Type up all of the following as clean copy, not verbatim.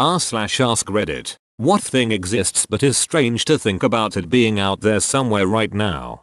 r/ask Reddit. What thing exists but is strange to think about it being out there somewhere right now?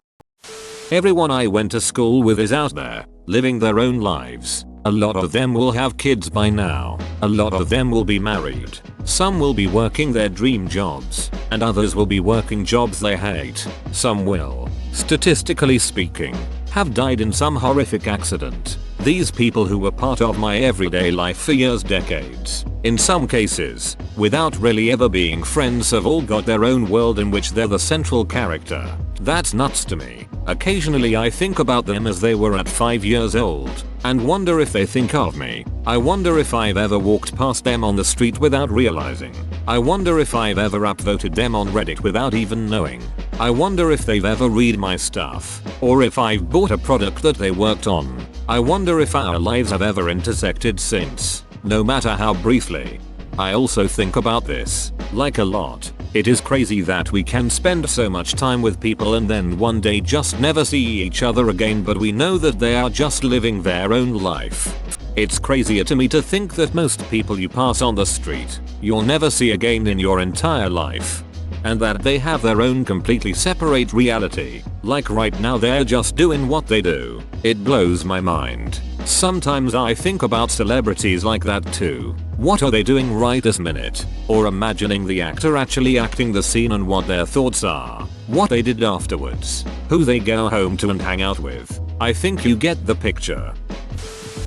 Everyone I went to school with is out there, living their own lives. A lot of them will have kids by now. A lot of them will be married. Some will be working their dream jobs, and others will be working jobs they hate. Some will, statistically speaking, have died in some horrific accident. These people who were part of my everyday life for years, decades, in some cases, without really ever being friends, have all got their own world in which they're the central character. That's nuts to me. Occasionally I think about them as they were at 5 years old, and wonder if they think of me. I wonder if I've ever walked past them on the street without realizing. I wonder if I've ever upvoted them on Reddit without even knowing. I wonder if they've ever read my stuff, or if I've bought a product that they worked on. I wonder if our lives have ever intersected since, no matter how briefly. I also think about this, like a lot. It is crazy that we can spend so much time with people and then one day just never see each other again, but we know that they are just living their own life. It's crazier to me to think that most people you pass on the street, you'll never see again in your entire life. And that they have their own completely separate reality. Like right now they're just doing what they do. It blows my mind. Sometimes I think about celebrities like that too. What are they doing right this minute? Or imagining the actor actually acting the scene and what their thoughts are. What they did afterwards. Who they go home to and hang out with. I think you get the picture.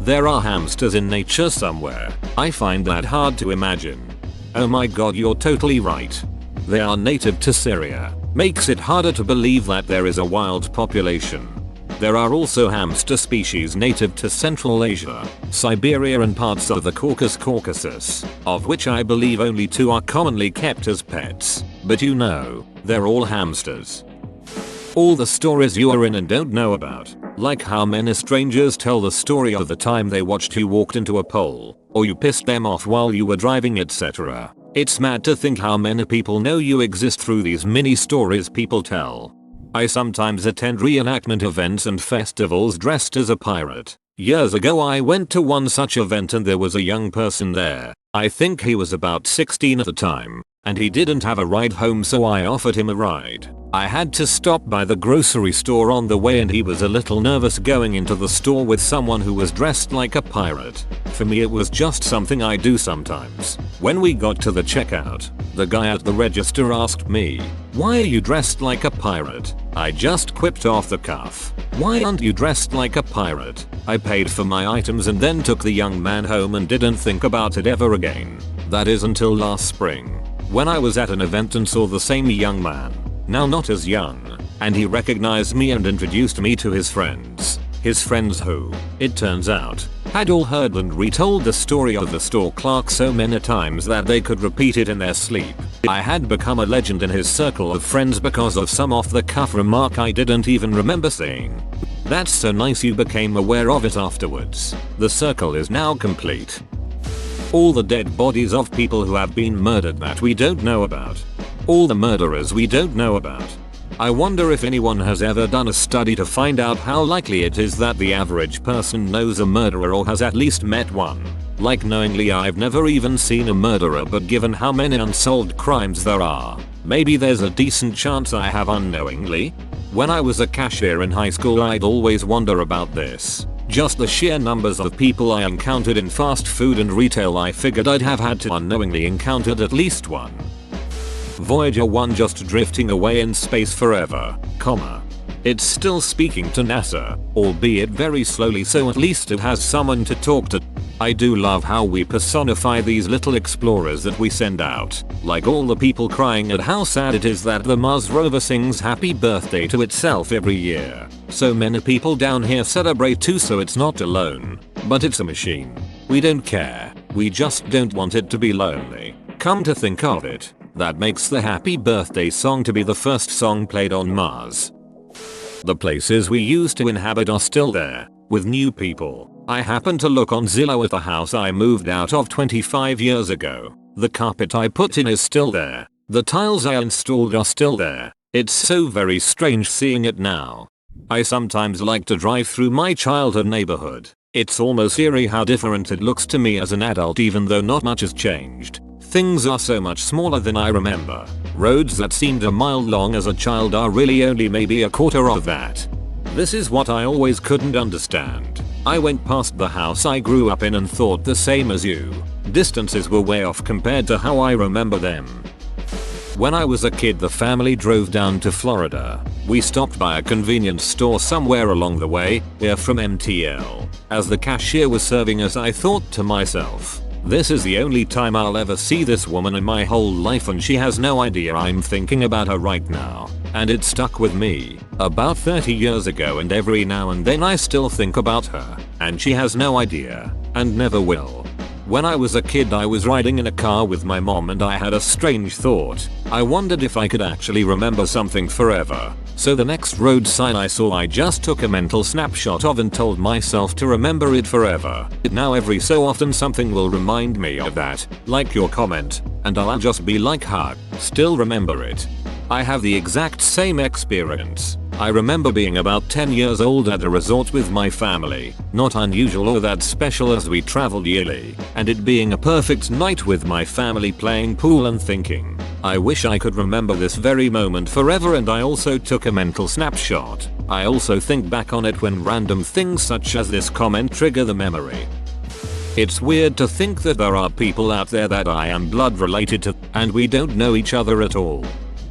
There are hamsters in nature somewhere. I find that hard to imagine. Oh my god, you're totally right. They are native to Syria. Makes it harder to believe that there is a wild population. There are also hamster species native to Central Asia, Siberia and parts of the Caucasus, of which I believe only 2 are commonly kept as pets. But you know, they're all hamsters. All the stories you are in and don't know about, like how many strangers tell the story of the time they watched you walked into a pole, or you pissed them off while you were driving, etc. It's mad to think how many people know you exist through these mini stories people tell. I sometimes attend reenactment events and festivals dressed as a pirate. Years ago I went to one such event and there was a young person there. I think he was about 16 at the time, and he didn't have a ride home, so I offered him a ride. I had to stop by the grocery store on the way and he was a little nervous going into the store with someone who was dressed like a pirate. For me it was just something I do sometimes. When we got to the checkout, the guy at the register asked me, "Why are you dressed like a pirate?" I just quipped off the cuff, "Why aren't you dressed like a pirate?" I paid for my items and then took the young man home and didn't think about it ever again. That is until last spring, when I was at an event and saw the same young man, now not as young, and he recognized me and introduced me to his friends. His friends who, it turns out, had all heard and retold the story of the store clerk so many times that they could repeat it in their sleep. I had become a legend in his circle of friends because of some off-the-cuff remark I didn't even remember saying. That's so nice you became aware of it afterwards. The circle is now complete. All the dead bodies of people who have been murdered that we don't know about. All the murderers we don't know about. I wonder if anyone has ever done a study to find out how likely it is that the average person knows a murderer or has at least met one. Like knowingly, I've never even seen a murderer, but given how many unsolved crimes there are, maybe there's a decent chance I have unknowingly. When I was a cashier in high school I'd always wonder about this. Just the sheer numbers of people I encountered in fast food and retail, I figured I'd have had to unknowingly encountered at least one. Voyager 1 just drifting away in space forever, comma. It's still speaking to NASA, albeit very slowly, so at least it has someone to talk to. I do love how we personify these little explorers that we send out, like all the people crying at how sad it is that the Mars rover sings happy birthday to itself every year. So many people down here celebrate too, so it's not alone. But it's a machine. We don't care, we just don't want it to be lonely. Come to think of it, that makes the happy birthday song to be the first song played on Mars. The places we used to inhabit are still there, with new people. I happened to look on Zillow at the house I moved out of 25 years ago. The carpet I put in is still there. The tiles I installed are still there. It's so very strange seeing it now. I sometimes like to drive through my childhood neighborhood, It's almost eerie how different it looks to me as an adult even though not much has changed. Things are so much smaller than I remember. Roads that seemed a mile long as a child are really only maybe a quarter of that. This is what I always couldn't understand. I went past the house I grew up in and thought the same as you. Distances were way off compared to how I remember them. When I was a kid, the family drove down to Florida. We stopped by a convenience store somewhere along the way, here from MTL. As the cashier was serving us, I thought to myself, this is the only time I'll ever see this woman in my whole life and she has no idea I'm thinking about her right now. And it stuck with me. About 30 years ago, and every now and then I still think about her. And she has no idea. And never will. When I was a kid, I was riding in a car with my mom and I had a strange thought. I wondered if I could actually remember something forever. So the next road sign I saw, I just took a mental snapshot of and told myself to remember it forever. Now every so often something will remind me of that, like your comment, and I'll just be like, huh, still remember it. I have the exact same experience. I remember being about 10 years old at a resort with my family, not unusual or that special as we traveled yearly, and it being a perfect night with my family playing pool and thinking, I wish I could remember this very moment forever, and I also took a mental snapshot. I also think back on it when random things such as this comment trigger the memory. It's weird to think that there are people out there that I am blood related to and we don't know each other at all.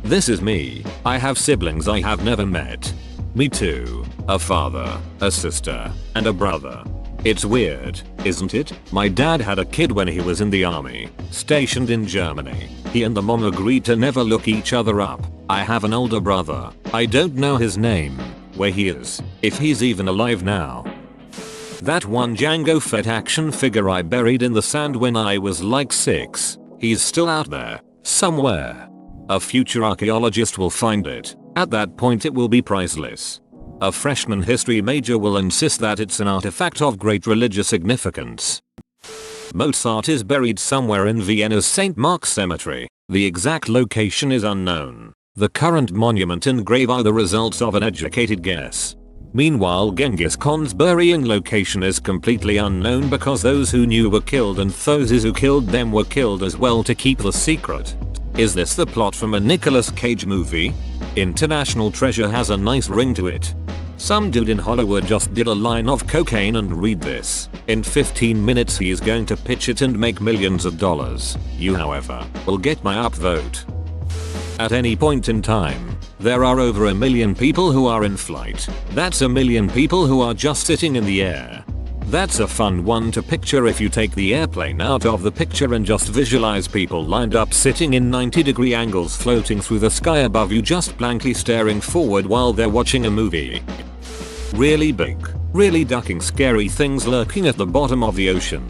This is me. I have siblings I have never met. Me too. A father, a sister, and a brother. It's weird, isn't it? My dad had a kid when he was in the army, stationed in Germany. He and the mom agreed to never look each other up. I have an older brother. I don't know his name, where he is, if he's even alive now. That one Jango Fett action figure I buried in the sand when I was like 6. He's still out there, somewhere. A future archaeologist will find it. At that point it will be priceless. A freshman history major will insist that it's an artifact of great religious significance. Mozart is buried somewhere in Vienna's St. Mark's Cemetery. The exact location is unknown. The current monument and grave are the results of an educated guess. Meanwhile, Genghis Khan's burying location is completely unknown because those who knew were killed and those who killed them were killed as well to keep the secret. Is this the plot from a Nicolas Cage movie? International Treasure has a nice ring to it. Some dude in Hollywood just did a line of cocaine, and read this. In 15 minutes he is going to pitch it and make millions of dollars. You, however, will get my upvote. At any point in time, there are over 1 million people who are in flight. That's 1 million people who are just sitting in the air. That's a fun one to picture if you take the airplane out of the picture and just visualize people lined up sitting in 90-degree angles floating through the sky above you, just blankly staring forward while they're watching a movie. Really big, really ducking scary things lurking at the bottom of the ocean.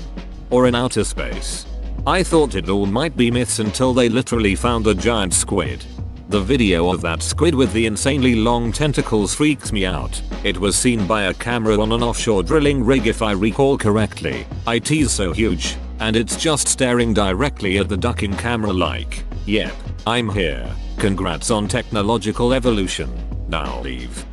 Or in outer space. I thought it all might be myths until they literally found a giant squid. The video of that squid with the insanely long tentacles freaks me out. It was seen by a camera on an offshore drilling rig if I recall correctly. It's so huge, and it's just staring directly at the ducking camera like, yep, I'm here. Congrats on technological evolution. Now leave.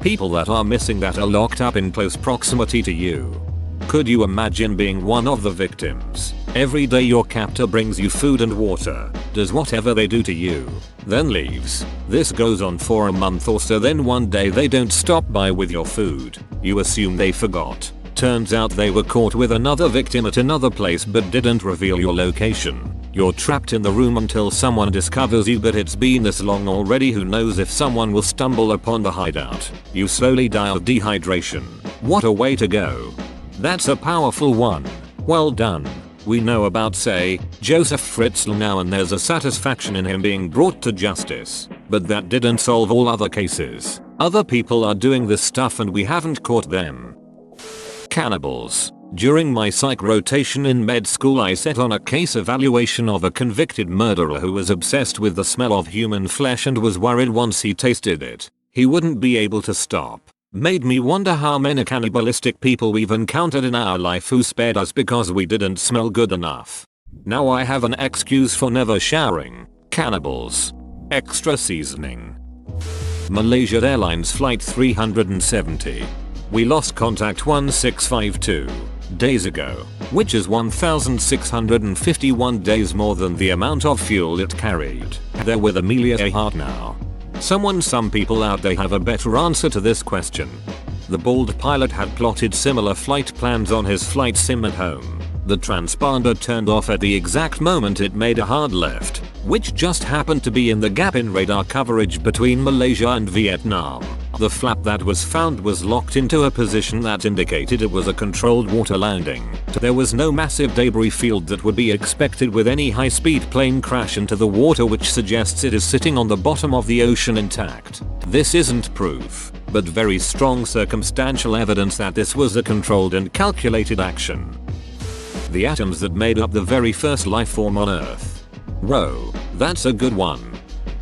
People that are missing that are locked up in close proximity to you. Could you imagine being one of the victims? Every day your captor brings you food and water, does whatever they do to you, then leaves. This goes on for a month or so, then one day they don't stop by with your food. You assume they forgot. Turns out they were caught with another victim at another place but didn't reveal your location. You're trapped in the room until someone discovers you, but it's been this long already, who knows if someone will stumble upon the hideout. You slowly die of dehydration. What a way to go. That's a powerful one. Well done. We know about, say, Joseph Fritzl now, and there's a satisfaction in him being brought to justice. But that didn't solve all other cases. Other people are doing this stuff and we haven't caught them. Cannibals. During my psych rotation in med school, I sat on a case evaluation of a convicted murderer who was obsessed with the smell of human flesh and was worried once he tasted it, he wouldn't be able to stop. Made me wonder how many cannibalistic people we've encountered in our life who spared us because we didn't smell good enough. Now I have an excuse for never showering. Cannibals. Extra seasoning. Malaysia Airlines Flight 370. We lost contact 1652 days ago, which is 1651 days more than the amount of fuel it carried. They're with Amelia Earhart now. Some people out there have a better answer to this question. The bald pilot had plotted similar flight plans on his flight sim at home. The transponder turned off at the exact moment it made a hard left, which just happened to be in the gap in radar coverage between Malaysia and Vietnam. The flap that was found was locked into a position that indicated it was a controlled water landing. There was no massive debris field that would be expected with any high-speed plane crash into the water, which suggests it is sitting on the bottom of the ocean intact. This isn't proof, but very strong circumstantial evidence that this was a controlled and calculated action. The atoms that made up the very first life form on Earth. Whoa, that's a good one.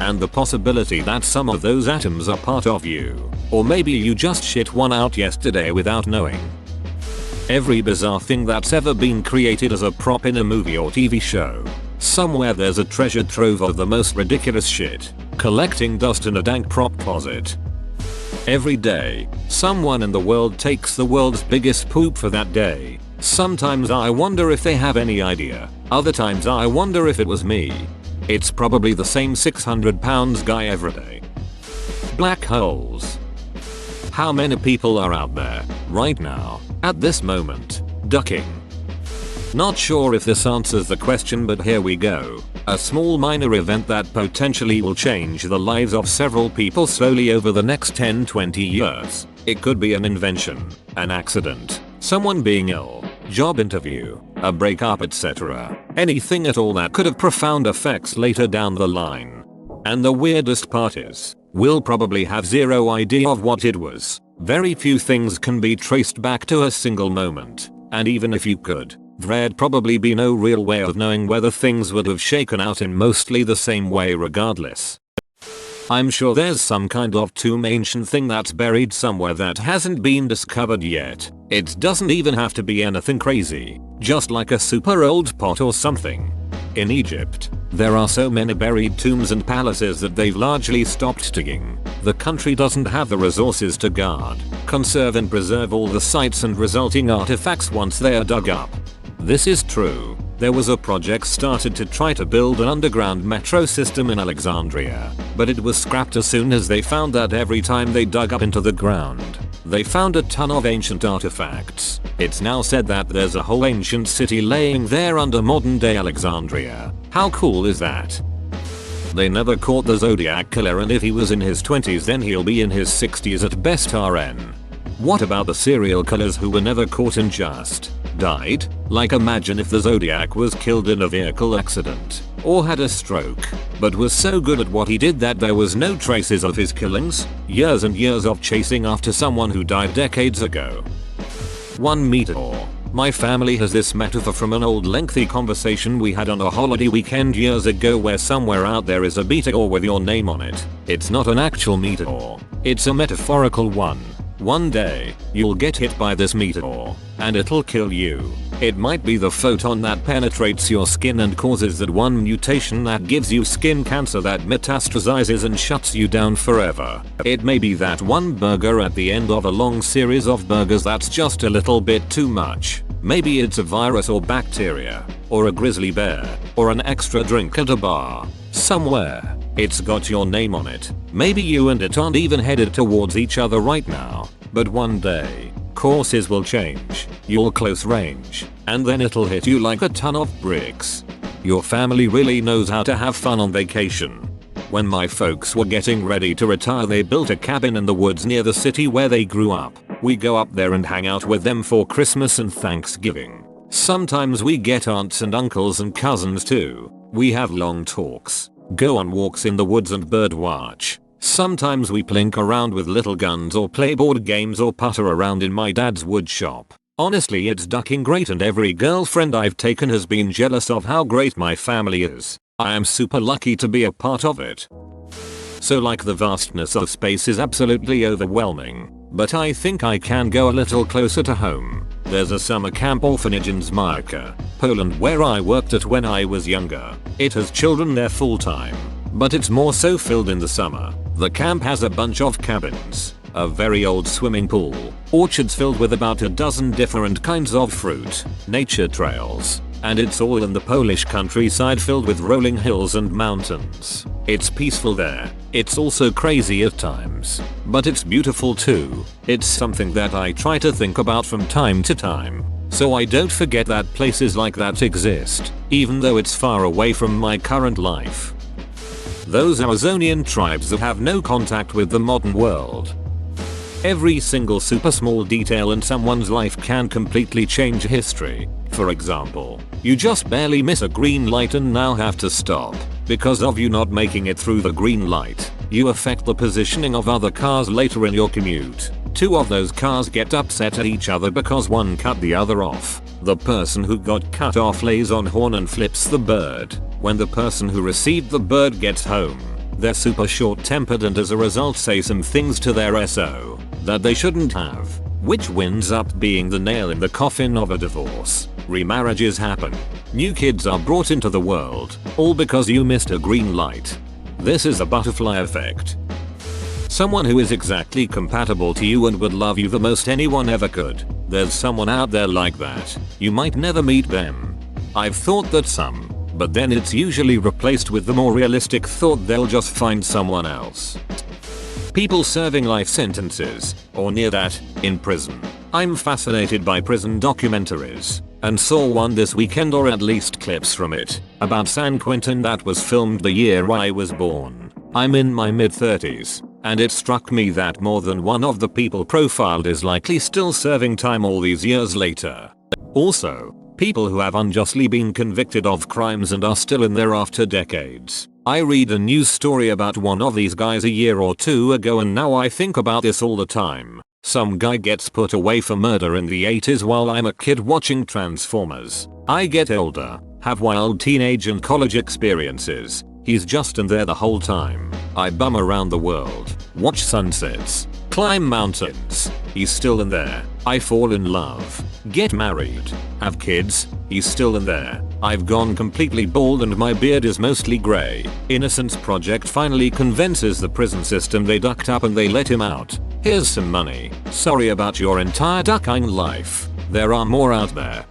And the possibility that some of those atoms are part of you. Or maybe you just shit one out yesterday without knowing. Every bizarre thing that's ever been created as a prop in a movie or TV show. Somewhere there's a treasure trove of the most ridiculous shit, collecting dust in a dank prop closet. Every day, someone in the world takes the world's biggest poop for that day. Sometimes I wonder if they have any idea. Other times I wonder if it was me. It's probably the same 600 pounds guy every day. Black holes. How many people are out there, right now, at this moment, ducking? Not sure if this answers the question, but here we go. A small minor event that potentially will change the lives of several people slowly over the next 10-20 years. It could be an invention, an accident, someone being ill, job interview, a breakup, etc. Anything at all that could have profound effects later down the line. And the weirdest part is, we'll probably have zero idea of what it was. Very few things can be traced back to a single moment. And even if you could, there'd probably be no real way of knowing whether things would have shaken out in mostly the same way regardless. I'm sure there's some kind of tomb ancient thing that's buried somewhere that hasn't been discovered yet. It doesn't even have to be anything crazy, just like a super old pot or something. In Egypt, there are so many buried tombs and palaces that they've largely stopped digging. The country doesn't have the resources to guard, conserve and preserve all the sites and resulting artifacts once they are dug up. This is true. There was a project started to try to build an underground metro system in Alexandria, but it was scrapped as soon as they found that every time they dug up into the ground, they found a ton of ancient artifacts. It's now said that there's a whole ancient city laying there under modern day Alexandria. How cool is that? They never caught the Zodiac killer, and if he was in his 20s then he'll be in his 60s at best RN. What about the serial killers who were never caught and just died? Like, imagine if the Zodiac was killed in a vehicle accident, or had a stroke, but was so good at what he did that there was no traces of his killings. Years and years of chasing after someone who died decades ago. One meteor. My family has this metaphor from an old lengthy conversation we had on a holiday weekend years ago, where somewhere out there is a meteor with your name on it. It's not an actual meteor, it's a metaphorical one. One day, you'll get hit by this meteor, and it'll kill you. It might be the photon that penetrates your skin and causes that one mutation that gives you skin cancer that metastasizes and shuts you down forever. It may be that one burger at the end of a long series of burgers that's just a little bit too much. Maybe it's a virus or bacteria, or a grizzly bear, or an extra drink at a bar. Somewhere, it's got your name on it. Maybe you and it aren't even headed towards each other right now, but one day, courses will change, you'll close range, and then it'll hit you like a ton of bricks. Your family really knows how to have fun on vacation. When my folks were getting ready to retire, they built a cabin in the woods near the city where they grew up. We go up there and hang out with them for Christmas and Thanksgiving. Sometimes we get aunts and uncles and cousins too. We have long talks, go on walks in the woods and bird watch. Sometimes we plink around with little guns or play board games or putter around in my dad's wood shop. Honestly, it's ducking great, and every girlfriend I've taken has been jealous of how great my family is. I am super lucky to be a part of it. So, like, the vastness of space is absolutely overwhelming, but I think I can go a little closer to home. There's a summer camp orphanage in Zmierka, Poland, where I worked at when I was younger. It has children there full time, but it's more so filled in the summer. The camp has a bunch of cabins, a very old swimming pool, orchards filled with about a dozen different kinds of fruit, nature trails, and it's all in the Polish countryside filled with rolling hills and mountains. It's peaceful there. It's also crazy at times, but it's beautiful too. It's something that I try to think about from time to time, so I don't forget that places like that exist, even though it's far away from my current life. Those Amazonian tribes that have no contact with the modern world. Every single super small detail in someone's life can completely change history. For example, you just barely miss a green light and now have to stop. Because of you not making it through the green light, you affect the positioning of other cars later in your commute. Two of those cars get upset at each other because one cut the other off. The person who got cut off lays on horn and flips the bird. When the person who received the bird gets home, they're super short-tempered and as a result say some things to their SO that they shouldn't have, which winds up being the nail in the coffin of a divorce. Remarriages happen. New kids are brought into the world, all because you missed a green light. This is the butterfly effect. Someone who is exactly compatible to you and would love you the most anyone ever could. There's someone out there like that. You might never meet them. I've thought that some, but then it's usually replaced with the more realistic thought they'll just find someone else. People serving life sentences, or near that, in prison. I'm fascinated by prison documentaries, and saw one this weekend, or at least clips from it, about San Quentin that was filmed the year I was born. I'm in my mid-30s, and it struck me that more than one of the people profiled is likely still serving time all these years later. Also, people who have unjustly been convicted of crimes and are still in there after decades. I read a news story about one of these guys a year or two ago and now I think about this all the time. Some guy gets put away for murder in the 80s while I'm a kid watching Transformers. I get older, have wild teenage and college experiences. He's just in there the whole time. I bum around the world, watch sunsets, climb mountains. He's still in there. I fall in love, get married, have kids. He's still in there. I've gone completely bald and my beard is mostly grey. Innocence Project finally convinces the prison system they ducked up and they let him out. Here's some money. Sorry about your entire ducking life. There are more out there.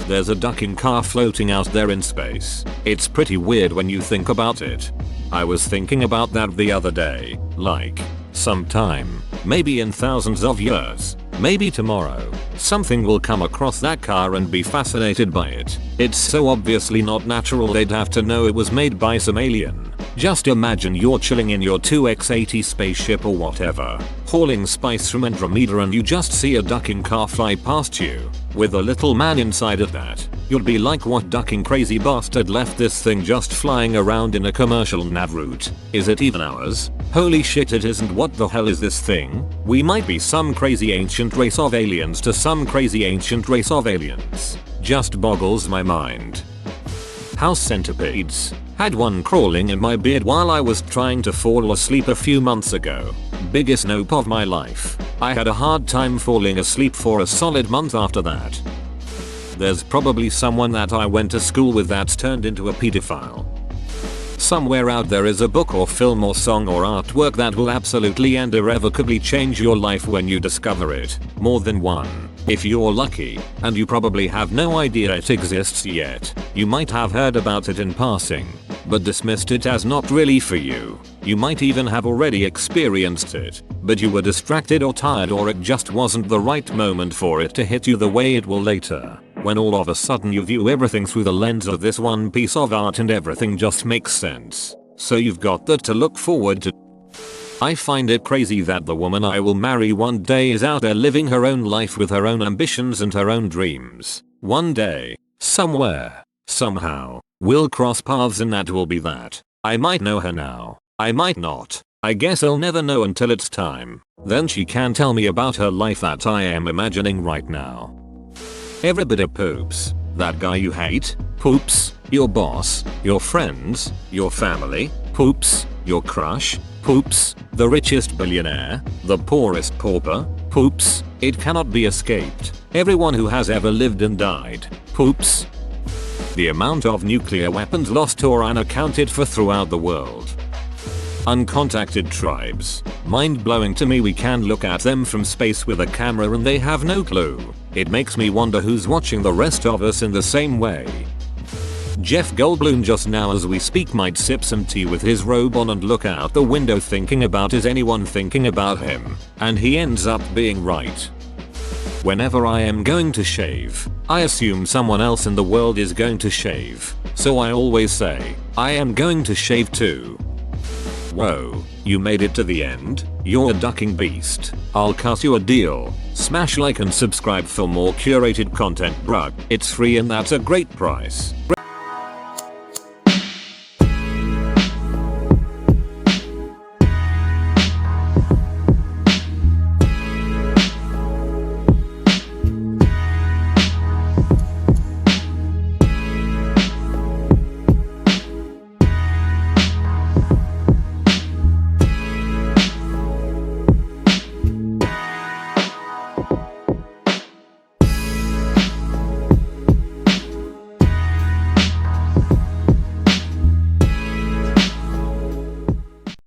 There's a ducking car floating out there in space. It's pretty weird when you think about it. I was thinking about that the other day, like, sometime, maybe in thousands of years, maybe tomorrow, something will come across that car and be fascinated by it. It's so obviously not natural they'd have to know it was made by some alien. Just imagine you're chilling in your 2X80 spaceship or whatever, hauling spice from Andromeda and you just see a ducking car fly past you, with a little man inside of that. You'd be like, what ducking crazy bastard left this thing just flying around in a commercial nav route? Is it even ours? Holy shit it isn't. What the hell is this thing? We might be some crazy ancient race of aliens to some crazy ancient race of aliens. Just boggles my mind. House centipedes. Had one crawling in my beard while I was trying to fall asleep a few months ago. Biggest nope of my life. I had a hard time falling asleep for a solid month after that. There's probably someone that I went to school with that's turned into a pedophile. Somewhere out there is a book or film or song or artwork that will absolutely and irrevocably change your life when you discover it. More than one. If you're lucky, and you probably have no idea it exists yet. You might have heard about it in passing, but dismissed it as not really for you. You might even have already experienced it, but you were distracted or tired, or it just wasn't the right moment for it to hit you the way it will later. When all of a sudden you view everything through the lens of this one piece of art and everything just makes sense. So you've got that to look forward to. I find it crazy that the woman I will marry one day is out there living her own life with her own ambitions and her own dreams. One day, somewhere, somehow, we'll cross paths and that will be that. I might know her now. I might not. I guess I'll never know until it's time. Then she can tell me about her life that I am imagining right now. Everybody poops. That guy you hate, poops. Your boss, your friends, your family, poops. Your crush, poops. The richest billionaire, the poorest pauper, poops. It cannot be escaped. Everyone who has ever lived and died, poops. The amount of nuclear weapons lost or unaccounted for throughout the world. Uncontacted tribes. Mind blowing to me, we can look at them from space with a camera and they have no clue. It makes me wonder who's watching the rest of us in the same way. Jeff Goldblum just now as we speak might sip some tea with his robe on and look out the window thinking about is anyone thinking about him, and he ends up being right. Whenever I am going to shave, I assume someone else in the world is going to shave, so I always say, I am going to shave too. Whoa, you made it to the end? You're a ducking beast. I'll cut you a deal. Smash like and subscribe for more curated content, bruh. It's free and that's a great price.